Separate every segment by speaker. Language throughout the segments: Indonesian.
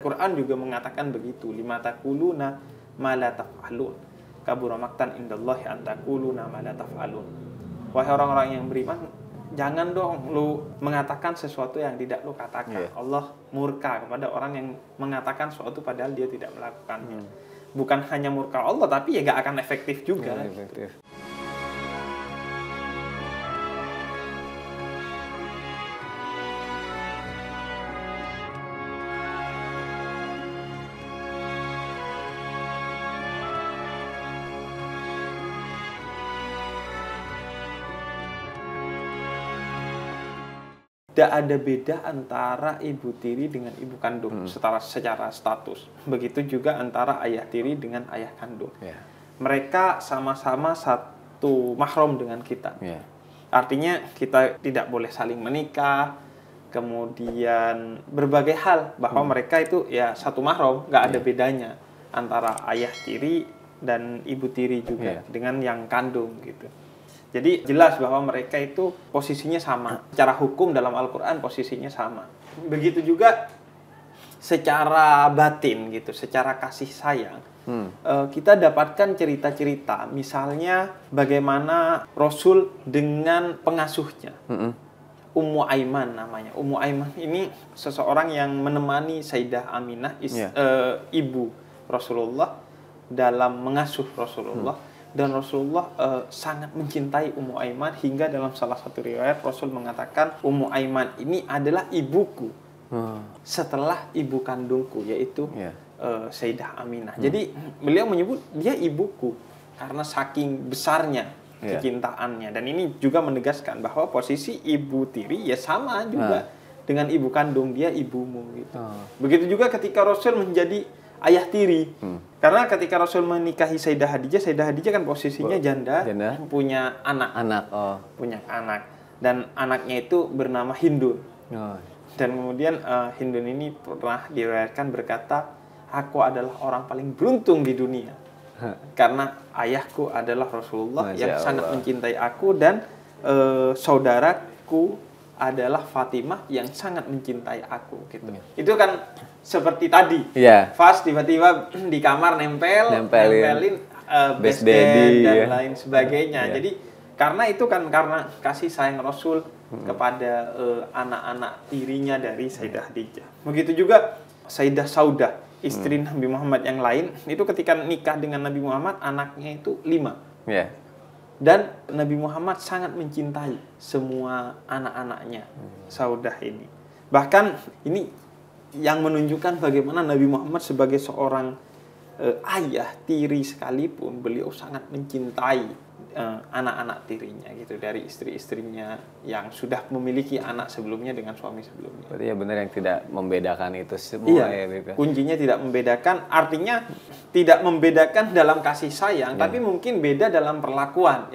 Speaker 1: Al-Quran juga mengatakan begitu. Lima taquluna ma la taf'alun. Kabura maqtan indallahi an taquluna ma la taf'alun. Wahai orang-orang yang beriman, jangan dong lu mengatakan sesuatu yang tidak lu katakan. Allah murka kepada orang yang mengatakan sesuatu padahal dia tidak melakukannya. Bukan hanya murka Allah, tapi ya gak akan efektif juga.
Speaker 2: Efektif.
Speaker 1: Tidak ada beda antara ibu tiri dengan ibu kandung secara status. Begitu juga antara ayah tiri dengan ayah kandung. Mereka sama-sama satu mahram dengan kita. Artinya kita tidak boleh saling menikah, kemudian berbagai hal bahwa mereka itu ya satu mahram, nggak ada bedanya antara ayah tiri dan ibu tiri juga dengan yang kandung gitu. Jadi jelas bahwa mereka itu posisinya sama. Secara hukum dalam Al-Quran posisinya sama. Begitu juga secara batin gitu, secara kasih sayang. Kita dapatkan cerita-cerita, misalnya bagaimana Rasul dengan pengasuhnya. Ummu Aiman namanya. Ummu Aiman ini seseorang yang menemani Sayyidah Aminah, ibu Rasulullah, dalam mengasuh Rasulullah. Dan Rasulullah sangat mencintai Ummu Aiman hingga dalam salah satu riwayat Rasul mengatakan Ummu Aiman ini adalah ibuku setelah ibu kandungku, yaitu Sayyidah Aminah. Jadi beliau menyebut dia ibuku karena saking besarnya kecintaannya. Dan ini juga menegaskan bahwa posisi ibu tiri ya sama juga dengan ibu kandung, dia ibumu gitu. Begitu juga ketika Rasul menjadi ayah tiri. Karena ketika Rasul menikahi Sayyidah Khadijah kan posisinya janda. Punya anak. Punya anak. Dan anaknya itu bernama Hindun. Dan kemudian Hindun ini pernah diriwayatkan berkata, aku adalah orang paling beruntung di dunia. Karena ayahku adalah Rasulullah yang sangat mencintai aku, dan saudaraku adalah Fatimah yang sangat mencintai aku gitu. Itu kan seperti tadi. Pas tiba-tiba di kamar nempelin best daddy dan lain sebagainya. Jadi karena itu kan karena kasih sayang Rasul kepada anak-anak tirinya dari Sayyidah Khadijah. Begitu juga Sayyidah Saudah, istri Nabi Muhammad yang lain, itu ketika nikah dengan Nabi Muhammad anaknya itu 5. Dan Nabi Muhammad sangat mencintai semua anak-anaknya, Saudah ini. Bahkan ini yang menunjukkan bagaimana Nabi Muhammad sebagai seorang ayah tiri sekalipun, beliau sangat mencintai anak-anak tirinya gitu, dari istri-istrinya yang sudah memiliki anak sebelumnya dengan suami sebelumnya.
Speaker 2: Berarti ya benar yang tidak membedakan itu semua.
Speaker 1: Kuncinya tidak membedakan, artinya tidak membedakan dalam kasih sayang, tapi mungkin beda dalam perlakuan.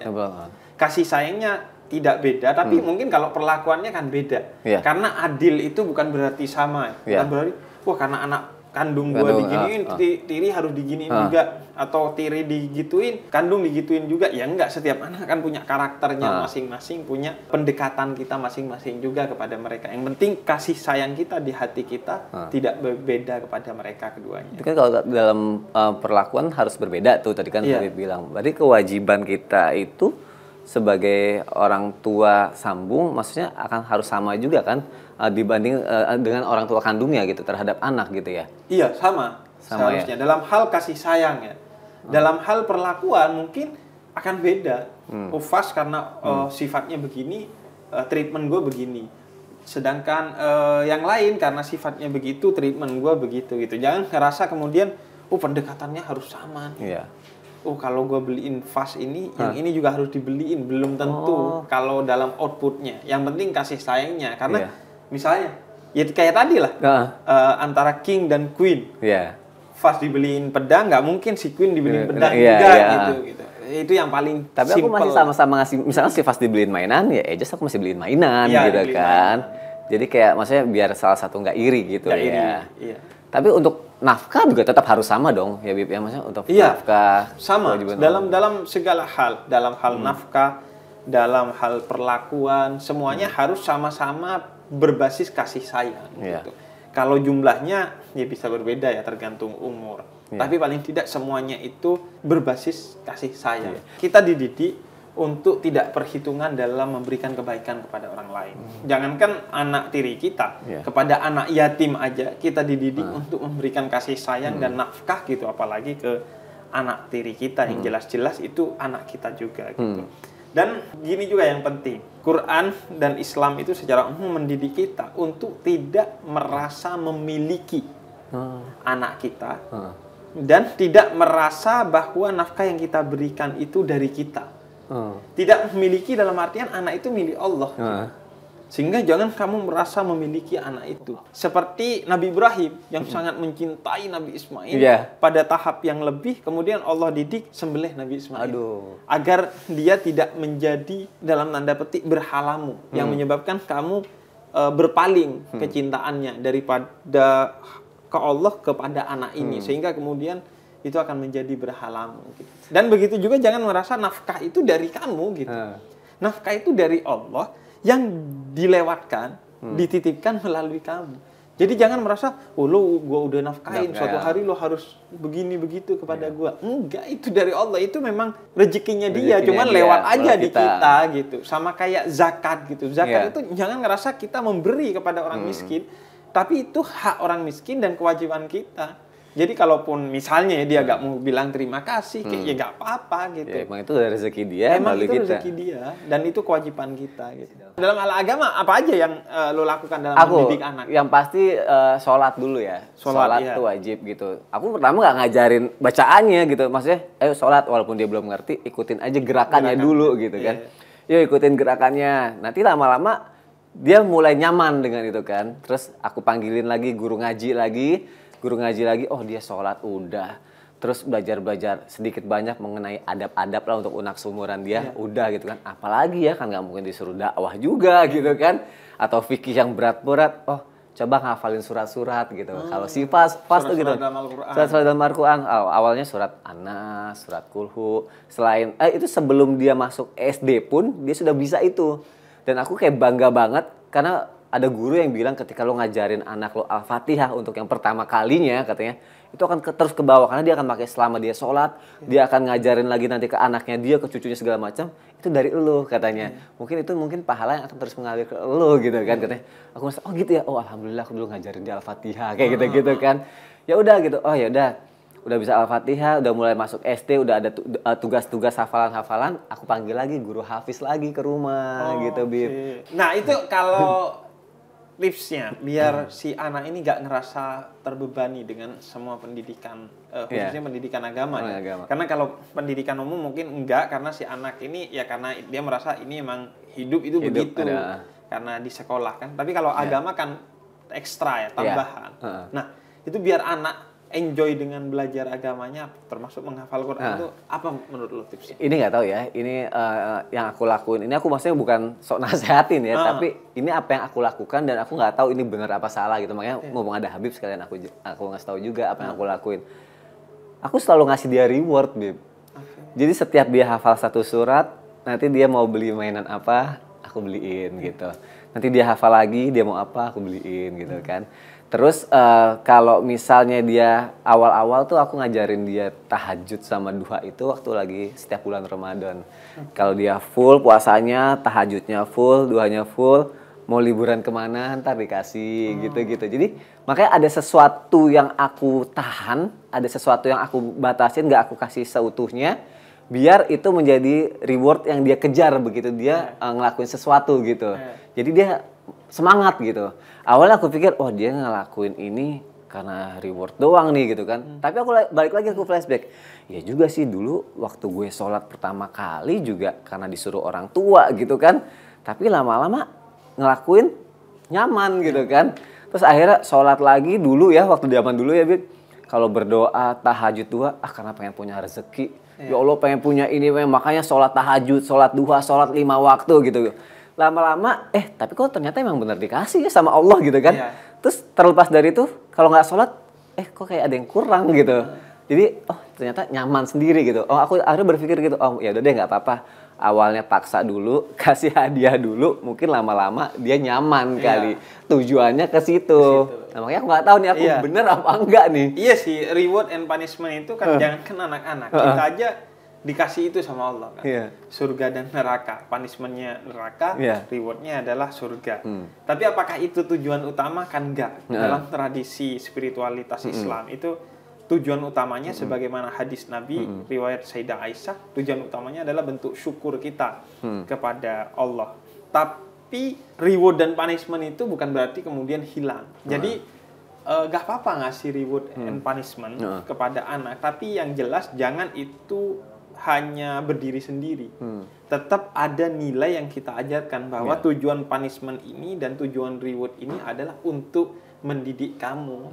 Speaker 1: Kasih sayangnya tidak beda, tapi mungkin kalau perlakuannya kan beda. Karena adil itu bukan berarti sama. Bukan berarti, wah karena anak kandung gua diginiin, tiri harus diginiin juga. Atau tiri digituin, kandung digituin juga. Ya enggak, setiap anak kan punya karakternya masing-masing, punya pendekatan kita masing-masing juga kepada mereka. Yang penting kasih sayang kita di hati kita tidak berbeda kepada mereka keduanya.
Speaker 2: Itu kan kalau dalam perlakuan harus berbeda tuh, tadi kan Habib bilang. Berarti kewajiban kita itu sebagai orang tua sambung, maksudnya akan harus sama juga kan dibanding dengan orang tua kandungnya gitu terhadap anak gitu ya?
Speaker 1: Iya, sama seharusnya. Dalam hal kasih sayang ya. Dalam hal perlakuan mungkin akan beda. Ufas karena sifatnya begini, treatment gue begini. Sedangkan yang lain karena sifatnya begitu, treatment gue begitu gitu. Jangan ngerasa kemudian, pendekatannya harus sama nih. Kalau gue beliin vas ini, yang ini juga harus dibeliin. Belum tentu kalau dalam outputnya. Yang penting kasih sayangnya. Karena misalnya, ya kayak tadi lah, antara king dan queen. Vas dibeliin pedang, nggak mungkin si queen dibeliin pedang juga gitu. Itu yang paling
Speaker 2: tapi
Speaker 1: simple.
Speaker 2: Aku masih sama-sama ngasih, misalnya si Vas dibeliin mainan, ya just aku masih beliin mainan gitu kan. Jadi kayak maksudnya biar salah satu nggak iri gitu ya. Tapi untuk nafkah juga tetap harus sama dong ya Bib ya, maksudnya untuk nafkah
Speaker 1: sama dalam segala hal, dalam hal nafkah, dalam hal perlakuan, semuanya harus sama-sama berbasis kasih sayang gitu. Kalau jumlahnya ya bisa berbeda ya, tergantung umur. Tapi paling tidak semuanya itu berbasis kasih sayang. Kita dididik untuk tidak perhitungan dalam memberikan kebaikan kepada orang lain. Jangankan anak tiri kita, kepada anak yatim aja kita dididik untuk memberikan kasih sayang dan nafkah gitu, apalagi ke anak tiri kita yang jelas-jelas itu anak kita juga gitu. Dan gini juga yang penting, Quran dan Islam itu secara umum mendidik kita untuk tidak merasa memiliki anak kita dan tidak merasa bahwa nafkah yang kita berikan itu dari kita. Tidak memiliki dalam artian anak itu milik Allah. Sehingga jangan kamu merasa memiliki anak itu. Seperti Nabi Ibrahim yang sangat mencintai Nabi Ismail pada tahap yang lebih, kemudian Allah didik sembelih Nabi Ismail. Agar dia tidak menjadi dalam tanda petik berhalamu yang menyebabkan kamu berpaling kecintaannya daripada ke Allah kepada anak ini, sehingga kemudian itu akan menjadi berhalamu gitu. Dan begitu juga jangan merasa nafkah itu dari kamu gitu. Nafkah itu dari Allah yang dilewatkan, dititipkan melalui kamu. Jadi jangan merasa, oh lo gue udah nafkahin, suatu hari lo harus begini begitu kepada gue. Enggak, itu dari Allah, itu memang rezekinya dia, cuman lewat aja di kita gitu. Sama kayak zakat gitu. Zakat itu jangan ngerasa kita memberi kepada orang miskin, tapi itu hak orang miskin dan kewajiban kita. Jadi kalaupun misalnya dia gak mau bilang terima kasih, ya gak apa-apa gitu.
Speaker 2: Ya, emang itu rezeki dia,
Speaker 1: emang itu rezeki dia, dan itu kewajiban kita gitu. Dalam hal agama apa aja yang lo lakukan dalam mendidik anak?
Speaker 2: Yang pasti sholat dulu ya. Sholat itu wajib gitu. Aku pertama gak ngajarin bacaannya gitu. Maksudnya, ayo sholat walaupun dia belum ngerti, ikutin aja gerakannya dulu gitu kan. Yuk ikutin gerakannya. Nanti lama-lama dia mulai nyaman dengan itu kan. Terus aku panggilin lagi guru ngaji lagi, oh dia sholat udah. Terus belajar sedikit banyak mengenai adab-adab lah untuk anak seumuran dia, udah gitu kan. Apalagi ya kan nggak mungkin disuruh dakwah juga gitu kan. Atau fikih yang berat-berat, oh coba ngafalin surat-surat gitu. Kalau si pas tuh gitu. Surat-surat dalam Al-Quran. Awalnya surat An-Nas, surat Kulhu. Selain, itu sebelum dia masuk SD pun dia sudah bisa itu. Dan aku kayak bangga banget karena ada guru yang bilang ketika lo ngajarin anak lo Al-Fatihah untuk yang pertama kalinya katanya, itu akan terus ke bawah karena dia akan pakai selama dia sholat, dia akan ngajarin lagi nanti ke anaknya dia, ke cucunya segala macam, itu dari lo katanya. Mungkin pahala yang akan terus mengalir ke lo gitu kan katanya. Aku merasa, oh gitu ya, oh alhamdulillah aku dulu ngajarin dia Al-Fatihah kayak gitu kan. Ya udah gitu, oh ya udah bisa Al-Fatihah, udah mulai masuk SD, udah ada tugas-tugas hafalan-hafalan, aku panggil lagi guru hafiz lagi ke rumah gitu, Bib.
Speaker 1: Nah, itu kalau tipsnya biar si anak ini gak ngerasa terbebani dengan semua pendidikan, khususnya pendidikan agama. Karena kalau pendidikan umum mungkin enggak, karena si anak ini ya karena dia merasa ini emang hidup begitu karena di sekolah kan. Tapi kalau agama kan ekstra ya, tambahan. Nah, itu biar anak enjoy dengan belajar agamanya, termasuk menghafal Quran, itu apa menurut lo tipsnya?
Speaker 2: Ini nggak tahu ya, ini yang aku lakuin. Ini aku maksudnya bukan sok nasehatin ya, tapi ini apa yang aku lakukan dan aku nggak tahu ini benar apa salah gitu. Makanya ngomong ada Habib sekalian aku ngasih tahu juga apa yang aku lakuin. Aku selalu ngasih dia reward, Bib. Jadi setiap dia hafal satu surat, nanti dia mau beli mainan apa, aku beliin gitu. Nanti dia hafal lagi, dia mau apa, aku beliin gitu kan. Terus kalau misalnya dia awal-awal tuh aku ngajarin dia tahajud sama duha itu waktu lagi setiap bulan Ramadan. Kalau dia full puasanya, tahajudnya full, duhanya full, mau liburan kemana ntar dikasih gitu-gitu. Jadi makanya ada sesuatu yang aku tahan, ada sesuatu yang aku batasin, gak aku kasih seutuhnya, biar itu menjadi reward yang dia kejar begitu dia ngelakuin sesuatu gitu. Jadi dia semangat gitu. Awalnya aku pikir, oh dia ngelakuin ini karena reward doang nih gitu kan. Tapi aku balik lagi aku flashback. Ya juga sih dulu waktu gue sholat pertama kali juga karena disuruh orang tua gitu kan. Tapi lama-lama ngelakuin nyaman gitu kan. Terus akhirnya sholat lagi dulu ya, waktu zaman dulu ya Bib. Kalau berdoa tahajud dua, karena pengen punya rezeki. Ya Allah pengen punya ini, makanya sholat tahajud, sholat duha, sholat 5 waktu gitu. Lama-lama, tapi kok ternyata emang benar dikasih ya sama Allah gitu kan. Terus terlepas dari itu, kalau nggak sholat, kok kayak ada yang kurang gitu. Jadi, ternyata nyaman sendiri gitu. Aku akhirnya berpikir gitu, ya udah deh nggak apa-apa. awalnya paksa dulu, kasih hadiah dulu, mungkin lama-lama dia nyaman kali. Tujuannya ke situ. Nah, makanya aku nggak tahu nih aku bener apa enggak nih.
Speaker 1: Iya sih, reward and punishment itu kan jangankan anak-anak, kita aja dikasih itu sama Allah kan. Surga dan neraka, punishmentnya neraka, rewardnya adalah surga. Tapi apakah itu tujuan utama? Kan enggak. Dalam tradisi spiritualitas Islam itu tujuan utamanya sebagaimana hadis Nabi riwayat Sayyidah Aisyah, tujuan utamanya adalah bentuk syukur kita kepada Allah. Tapi reward dan punishment itu bukan berarti kemudian hilang. Jadi gak apa-apa ngasih reward and punishment kepada anak, tapi yang jelas jangan itu hanya berdiri sendiri. Tetap ada nilai yang kita ajarkan bahwa tujuan punishment ini dan tujuan reward ini adalah untuk mendidik kamu.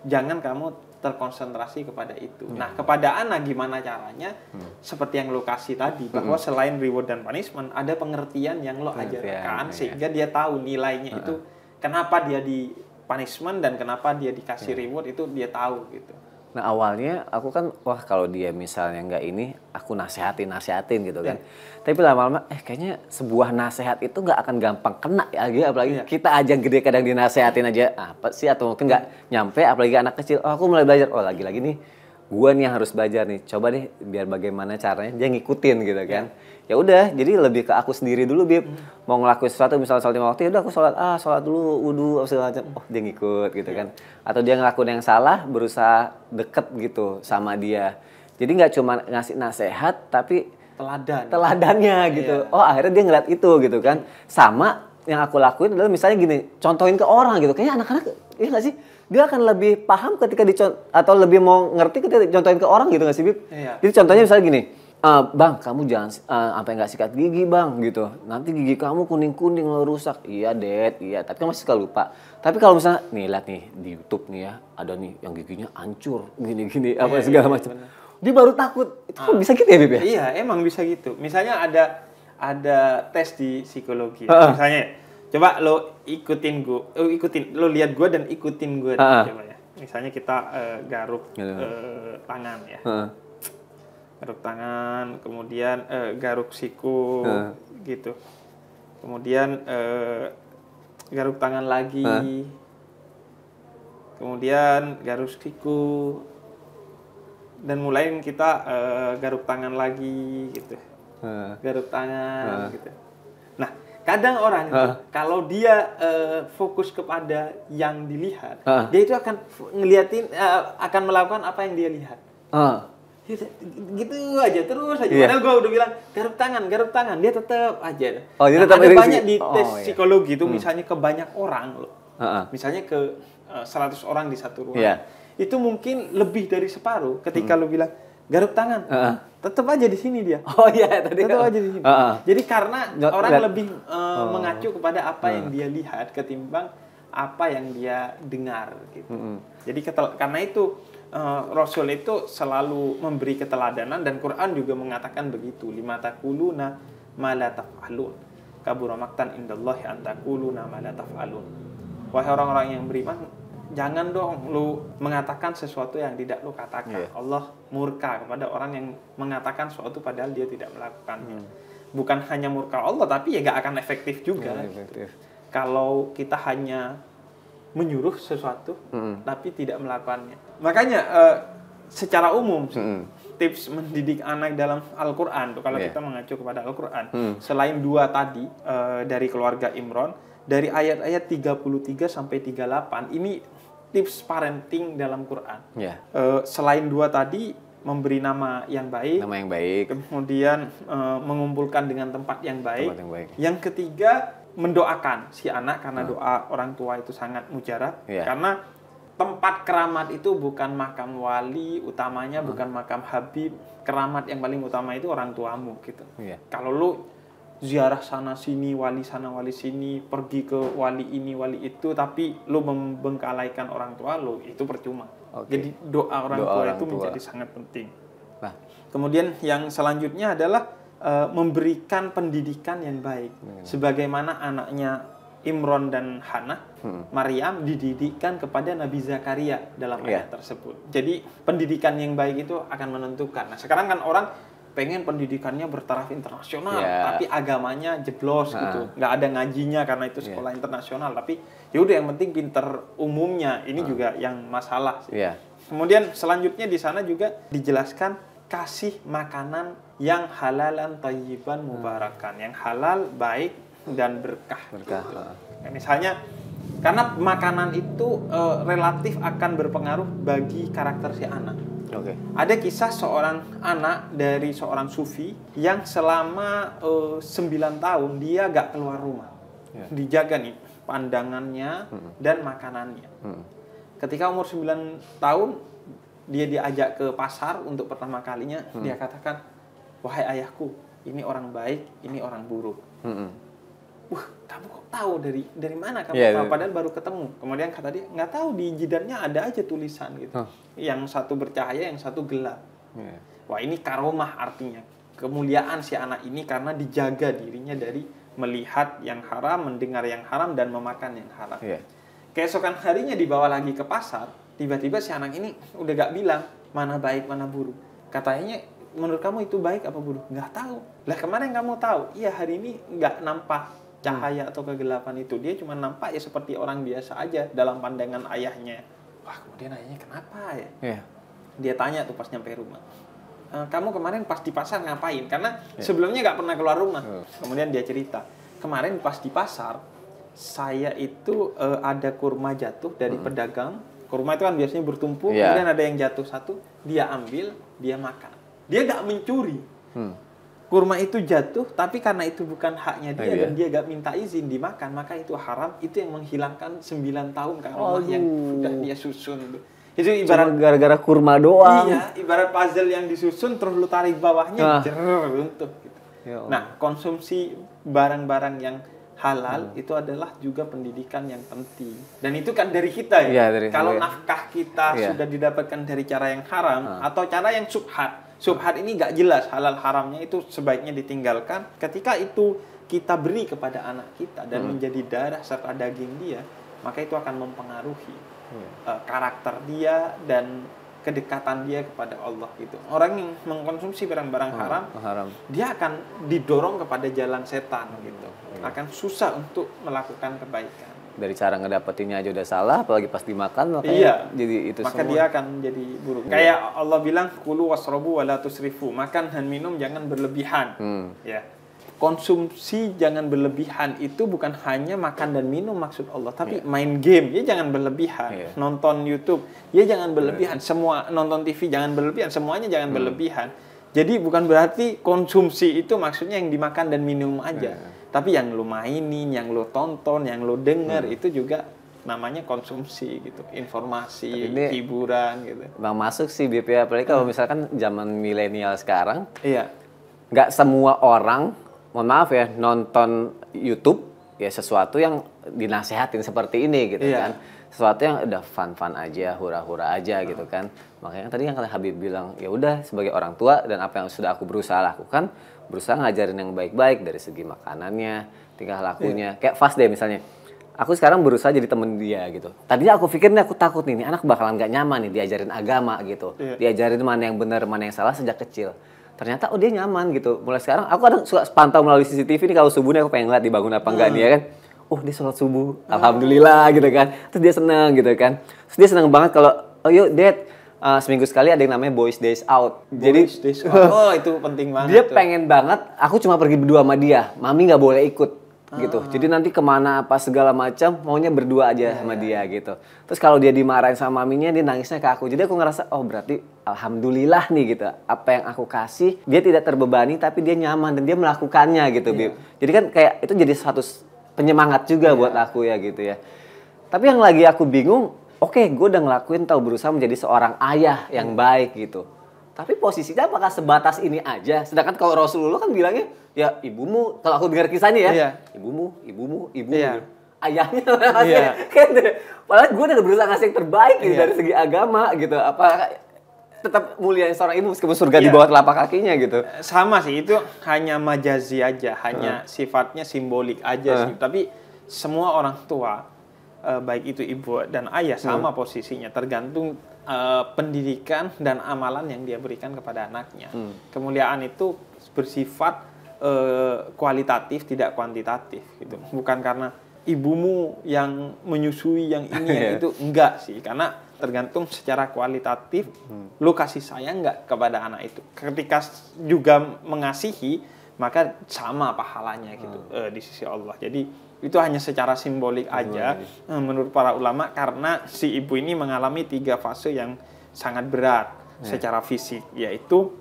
Speaker 1: Jangan kamu terkonsentrasi kepada itu. Nah, kepada anak gimana caranya? Seperti yang lo kasih tadi, bahwa selain reward dan punishment, ada pengertian yang lo ajarkan sehingga dia tahu nilainya itu, kenapa dia di punishment dan kenapa dia dikasih reward, itu dia tahu gitu.
Speaker 2: Nah, awalnya aku kan, wah kalau dia misalnya nggak ini, aku nasehatin gitu kan. Tapi lama-lama, kayaknya sebuah nasehat itu nggak akan gampang kena ya, apalagi kita aja gede kadang dinasehatin aja, apa sih, atau mungkin nggak nyampe, apalagi anak kecil, aku mulai belajar, lagi-lagi nih, gua nih yang harus belajar nih, coba deh biar bagaimana caranya dia ngikutin gitu kan. Ya udah, jadi lebih ke aku sendiri dulu, Bib. Mau ngelakuin sesuatu, misalnya sholat 5 waktu, ya udah aku sholat dulu, wudu, segala macam. Dia ngikut gitu kan. Atau dia ngelakuin yang salah, berusaha deket gitu sama dia. Jadi nggak cuma ngasih nasihat, tapi teladannya gitu. Akhirnya dia ngeliat itu gitu kan. Sama yang aku lakuin adalah misalnya gini, contohin ke orang gitu. Kayaknya anak-anak, iya nggak sih? Dia akan lebih paham ketika atau lebih mau ngerti ketika dicontohin ke orang gitu nggak sih, Bib? Jadi contohnya misalnya gini, Bang, kamu jangan sampai nggak sikat gigi, Bang, gitu. Nanti gigi kamu kuning-kuning lo rusak. Iya, Dad, iya. Tapi kan masih suka lupa. Tapi kalau misalnya, nih lihat nih di YouTube nih ya, ada nih yang giginya hancur, gini-gini, apa segala macam. Dia baru takut. Itu kok bisa gitu ya, Bib ya?
Speaker 1: Iya, emang bisa gitu. Misalnya ada tes di psikologi. Misalnya, coba lo ikutin lo lihat gue dan ikutin gue. Coba ya. Misalnya kita garuk tangan ya. Garuk tangan, kemudian garuk siku, gitu. Kemudian garuk tangan lagi, kemudian garuk siku, dan mulai kita garuk tangan lagi, gitu. Garuk tangan, gitu. Nah, kadang orang itu, kalau dia fokus kepada yang dilihat, dia itu akan ngeliatin, akan melakukan apa yang dia lihat. Gitu aja terus aja. Padahal gue udah bilang garuk tangan, dia tetap aja.
Speaker 2: Dia tetap
Speaker 1: ada banyak di tes psikologi itu, misalnya ke banyak orang loh. Misalnya ke 100 orang di satu ruangan. Itu mungkin lebih dari separuh ketika lo bilang garuk tangan. Tetap aja di sini dia. Tetap aja di sini. Jadi karena orang lebih mengacu kepada apa yang dia lihat ketimbang apa yang dia dengar gitu. Jadi karena itu Rasul itu selalu memberi keteladanan, dan Quran juga mengatakan begitu, lima taquluna ma la taf'alun, kabura maqtan indallahi an taquluna ma la taf'alun. Wahai orang-orang yang beriman, jangan dong lu mengatakan sesuatu yang tidak lu katakan. Allah murka kepada orang yang mengatakan sesuatu padahal dia tidak melakukannya. Bukan hanya murka Allah, tapi ya gak akan efektif juga. Gitu. Kalau kita hanya menyuruh sesuatu tapi tidak melakukannya. Makanya secara umum tips mendidik anak dalam Al-Quran, kalau kita mengacu kepada Al-Quran, selain dua tadi dari keluarga Imran, dari ayat-ayat 33 sampai 38 ini tips parenting dalam Quran. Selain dua tadi, memberi nama yang baik, kemudian mengumpulkan dengan tempat yang baik. Yang ketiga, mendoakan si anak, karena doa orang tua itu sangat mujarab. Karena tempat keramat itu bukan makam wali utamanya, bukan makam habib. Keramat yang paling utama itu orang tuamu gitu. Kalau lu ziarah sana sini, wali sana wali sini, pergi ke wali ini wali itu, tapi lu membengkalaikan orang tua lu, itu percuma. Jadi doa orang tua itu menjadi sangat penting. Kemudian yang selanjutnya adalah memberikan pendidikan yang baik. Sebagaimana anaknya Imran dan Hannah, Maryam dididikkan kepada Nabi Zakaria dalam ayat tersebut. Jadi pendidikan yang baik itu akan menentukan. Nah, sekarang kan orang pengen pendidikannya bertaraf internasional, tapi agamanya jeblos gitu, nggak ada ngajinya karena itu sekolah internasional. Tapi ya udah yang penting pinter umumnya, ini juga yang masalah sih. Kemudian selanjutnya di sana juga dijelaskan kasih makanan yang halalan thayyiban mubarakan, yang halal, baik dan berkah. Gitu. Misalnya karena makanan itu relatif akan berpengaruh bagi karakter si anak. Ada kisah seorang anak dari seorang sufi yang selama 9 tahun dia gak keluar rumah. Dijaga nih pandangannya dan makanannya. Ketika umur 9 tahun dia diajak ke pasar untuk pertama kalinya, dia katakan, wahai ayahku, ini orang baik, ini orang buruk. Kamu kok tahu dari mana kamu tahu? Padahal baru ketemu. Kemudian kata dia, nggak tahu, di jidatnya ada aja tulisan gitu. Yang satu bercahaya, yang satu gelap. Wah, ini karomah artinya. Kemuliaan si anak ini karena dijaga dirinya dari melihat yang haram, mendengar yang haram, dan memakan yang haram. Keesokan harinya dibawa lagi ke pasar, tiba-tiba si anak ini udah gak bilang mana baik, mana buruk. Katanya, menurut kamu itu baik apa buruk? Nggak tahu. Lah kemarin kamu tahu? Iya, hari ini nggak nampak cahaya atau kegelapan itu. Dia cuma nampak ya seperti orang biasa aja dalam pandangan ayahnya. Wah, kemudian ayahnya kenapa ya? Dia tanya tuh pas nyampe rumah. Kamu kemarin pas di pasar ngapain? Karena sebelumnya nggak pernah keluar rumah. Kemudian dia cerita, kemarin pas di pasar, saya itu ada kurma jatuh dari pedagang. Kurma itu kan biasanya bertumpuk, kemudian ada yang jatuh satu, dia ambil, dia makan. Dia nggak mencuri. Kurma itu jatuh, tapi karena itu bukan haknya dia dan dia gak minta izin dimakan, maka itu haram. Itu yang menghilangkan 9 tahun karomah yang sudah dia susun. Itu ibarat
Speaker 2: gara-gara kurma doang.
Speaker 1: Iya, ibarat puzzle yang disusun terus lu tarik bawahnya runtuh gitu. Nah, konsumsi barang-barang yang halal itu adalah juga pendidikan yang penting. Dan itu kan dari kita ya. Kalau nafkah kita sudah didapatkan dari cara yang haram atau cara yang subhat. Subhat ini nggak jelas halal haramnya, itu sebaiknya ditinggalkan. Ketika itu kita beri kepada anak kita dan menjadi darah serta daging dia, maka itu akan mempengaruhi karakter dia dan kedekatan dia kepada Allah gitu. Orang yang mengkonsumsi barang-barang haram, dia akan didorong kepada jalan setan gitu. Akan susah untuk melakukan kebaikan.
Speaker 2: Dari cara ngedapetinnya aja udah salah, apalagi pas dimakan makanya jadi itu
Speaker 1: maka
Speaker 2: semua.
Speaker 1: Dia akan jadi buruk. Kayak Allah bilang kulu wasrobu wala tusrifu, makan dan minum jangan berlebihan. Konsumsi jangan berlebihan itu bukan hanya makan dan minum maksud Allah, tapi main game ya jangan berlebihan. Nonton YouTube ya jangan berlebihan. Semua nonton TV jangan berlebihan, semuanya jangan berlebihan. Jadi bukan berarti konsumsi itu maksudnya yang dimakan dan minum aja. Tapi yang lu mainin, yang lu tonton, yang lu denger itu juga namanya konsumsi gitu. Informasi, hiburan gitu.
Speaker 2: Bang masuk sih BPA, apalagi kalau misalkan zaman milenial sekarang. Nggak semua orang, mohon maaf ya, nonton YouTube ya sesuatu yang dinasehatin seperti ini gitu kan. Sesuatu yang udah fun-fun aja, hura-hura aja gitu kan. Makanya tadi yang kata Habib bilang, ya udah sebagai orang tua dan apa yang sudah aku berusaha lakukan, berusaha ngajarin yang baik-baik dari segi makanannya, tingkah lakunya. Kayak fast day misalnya. Aku sekarang berusaha jadi temen dia gitu. Tadinya aku pikir nih, aku takut nih, anak bakalan gak nyaman nih diajarin agama gitu. Diajarin mana yang benar, mana yang salah sejak kecil. Ternyata dia nyaman gitu. Mulai sekarang aku kadang suka pantau melalui CCTV nih, kalau subuh nih aku pengen lihat dibangun apa enggak nih ya kan. Oh dia sholat subuh, alhamdulillah gitu kan. Terus dia seneng gitu kan. Terus dia seneng banget kalau, oh yuk dad, seminggu sekali ada yang namanya Boys Days Out.
Speaker 1: Boys Days Out. Itu penting banget.
Speaker 2: Dia pengen banget, aku cuma pergi berdua sama dia. Mami nggak boleh ikut gitu. Jadi nanti kemana apa segala macam, maunya berdua aja sama dia gitu. Terus kalau dia dimarahin sama maminya, dia nangisnya ke aku. Jadi aku ngerasa, oh berarti alhamdulillah nih gitu. Apa yang aku kasih, dia tidak terbebani tapi dia nyaman dan dia melakukannya gitu, Bib. Jadi kan kayak itu jadi satu penyemangat juga buat aku ya gitu ya. Tapi yang lagi aku bingung, oke, gue udah ngelakuin berusaha menjadi seorang ayah yang baik gitu. Tapi posisinya apakah sebatas ini aja? Sedangkan kalau Rasulullah kan bilangnya, ya ibumu, kalau aku dengar kisahnya ya, ibumu. Ayahnya. Padahal gue udah berusaha ngasih yang terbaik gitu, dari segi agama gitu. Apakah tetap mulia seorang ibu meskipun surga di bawah telapak kakinya gitu?
Speaker 1: Sama sih, itu hanya majazi aja, hanya sifatnya simbolik aja sih. Tapi semua orang tua baik itu ibu dan ayah sama posisinya, tergantung pendidikan dan amalan yang dia berikan kepada anaknya. Kemuliaan itu bersifat kualitatif, tidak kuantitatif gitu. Bukan karena ibumu yang menyusui yang ini itu enggak sih, karena tergantung secara kualitatif lu kasih sayang enggak kepada anak itu. Ketika juga mengasihi, maka sama pahalanya gitu di sisi Allah. Jadi itu hanya secara simbolik aja menurut para ulama, karena si ibu ini mengalami 3 fase yang sangat berat secara fisik, yaitu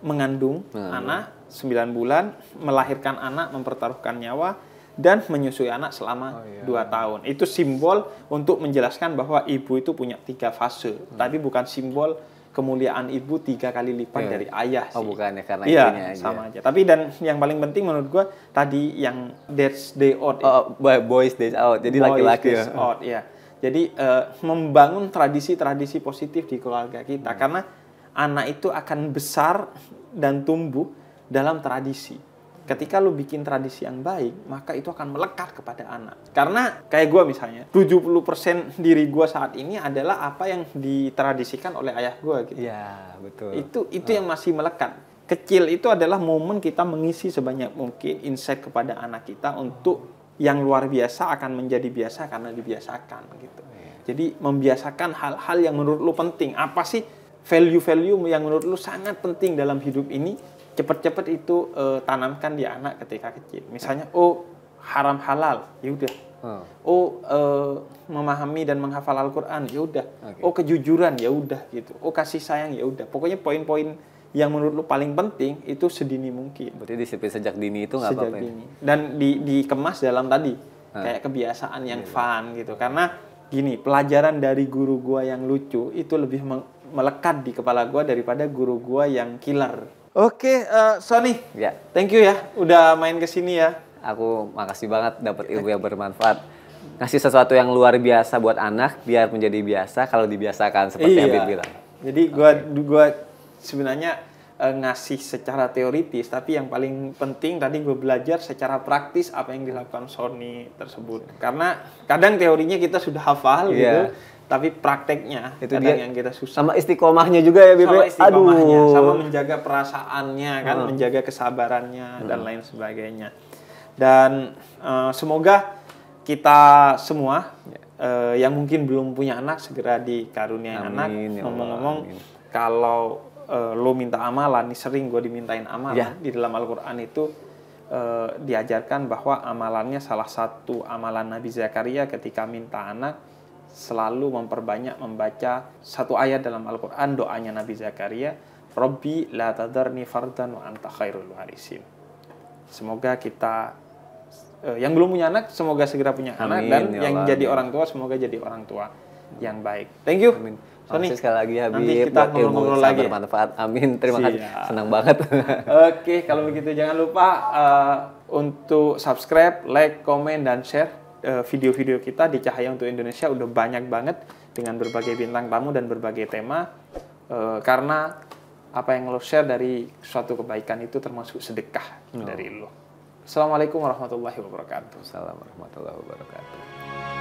Speaker 1: mengandung anak 9 bulan, melahirkan anak, mempertaruhkan nyawa, dan menyusui anak selama 2 tahun. Itu simbol untuk menjelaskan bahwa ibu itu punya 3 fase, tapi bukan simbol kemuliaan ibu 3 kali lipat dari ayah sih.
Speaker 2: Oh bukan ya, karena
Speaker 1: itunya aja. Sama aja. Tapi dan yang paling penting menurut gua tadi yang Dad's Day Out.
Speaker 2: Boys Day Out. Jadi laki-laki
Speaker 1: ya. Jadi membangun tradisi-tradisi positif di keluarga kita, karena anak itu akan besar dan tumbuh dalam tradisi. Ketika lu bikin tradisi yang baik, maka itu akan melekat kepada anak. Karena kayak gue misalnya, 70% diri gue saat ini adalah apa yang ditradisikan oleh ayah gue gitu.
Speaker 2: Iya, betul.
Speaker 1: Itu yang masih melekat. Kecil itu adalah momen kita mengisi sebanyak mungkin insight kepada anak kita untuk yang luar biasa akan menjadi biasa karena dibiasakan gitu. Jadi membiasakan hal-hal yang menurut lu penting. Apa sih value-value yang menurut lu sangat penting dalam hidup ini? Cepet-cepet itu tanamkan di anak ketika kecil. Misalnya, haram halal, ya udah. Memahami dan menghafal Al-Qur'an, ya udah. Kejujuran, ya udah gitu. Kasih sayang, ya udah. Pokoknya poin-poin yang menurut lu paling penting itu sedini mungkin.
Speaker 2: Berarti disiplin sejak dini itu nggak apa-apa.
Speaker 1: Dan dikemas dalam tadi kayak kebiasaan yang fun gitu. Karena gini, pelajaran dari guru gua yang lucu itu lebih melekat di kepala gua daripada guru gua yang killer. Oke, Sony, thank you ya, udah main ke sini ya.
Speaker 2: Aku makasih banget dapat ilmu yang bermanfaat. Ngasih sesuatu yang luar biasa buat anak, biar menjadi biasa kalau dibiasakan seperti Habib bilang.
Speaker 1: Jadi gua sebenarnya ngasih secara teoritis, tapi yang paling penting tadi gue belajar secara praktis apa yang dilakukan Sony tersebut. Karena kadang teorinya kita sudah hafal gitu. Tapi prakteknya itu dia yang kita susah.
Speaker 2: Sama istiqomahnya juga ya, Bebe.
Speaker 1: Sama menjaga perasaannya kan, menjaga kesabarannya dan lain sebagainya. Dan semoga kita semua yang mungkin belum punya anak segera dikaruniai anak. Ngomong-ngomong, kalau lo minta amalan, nih sering gue dimintain amalan di dalam Al-Qur'an itu diajarkan bahwa amalannya salah satu amalan Nabi Zakaria ketika minta anak selalu memperbanyak membaca satu ayat dalam Al-Qur'an, doanya Nabi Zakaria, Rabbi la tadarni fardan wa anta khairul warisin. Semoga kita yang belum punya anak semoga segera punya anak, dan yang jadi orang tua semoga jadi orang tua yang baik. Thank you.
Speaker 2: Sony, sekali lagi Habib,
Speaker 1: nanti kita ngobrol lagi
Speaker 2: bermanfaat. Amin. Terima kasih. Senang banget.
Speaker 1: Oke, kalau begitu jangan lupa untuk subscribe, like, komen, dan share video-video kita di Cahaya untuk Indonesia. Udah banyak banget dengan berbagai bintang tamu dan berbagai tema, karena apa yang lo share dari suatu kebaikan itu termasuk sedekah dari lo. Assalamualaikum warahmatullahi wabarakatuh.
Speaker 2: Assalamualaikum warahmatullahi wabarakatuh.